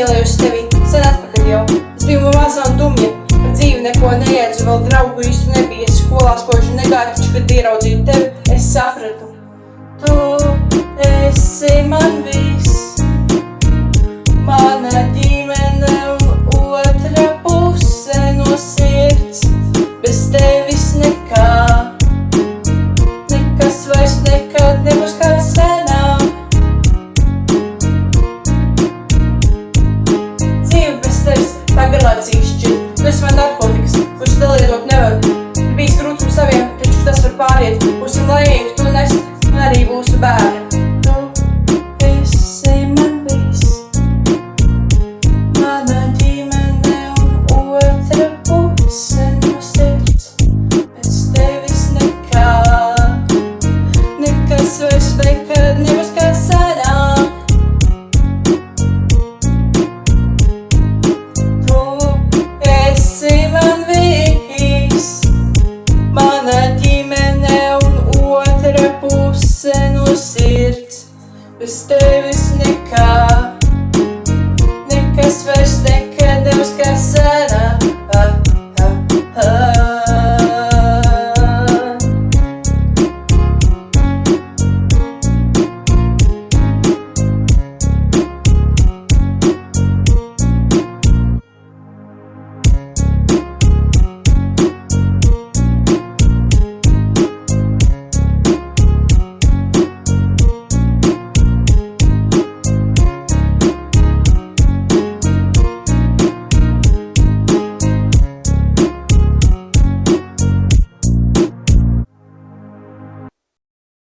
iemīlējusi tevi sen atpakaļ jau. Es biju maza un dumja, par dzīvi neko nejēdzu, vēl draugu īstu nebija. Es skolā spoži negāju, taču, kad ieraudzīju tevi, es sapratu. Tu esi man viss, mana ģimene un otra puse no sirds. Bez tevis nekā, nekas vairs nekad nebūs kā senāk. Dzīve bez tevis tā garlaicīgi šķiet, tu esi man tā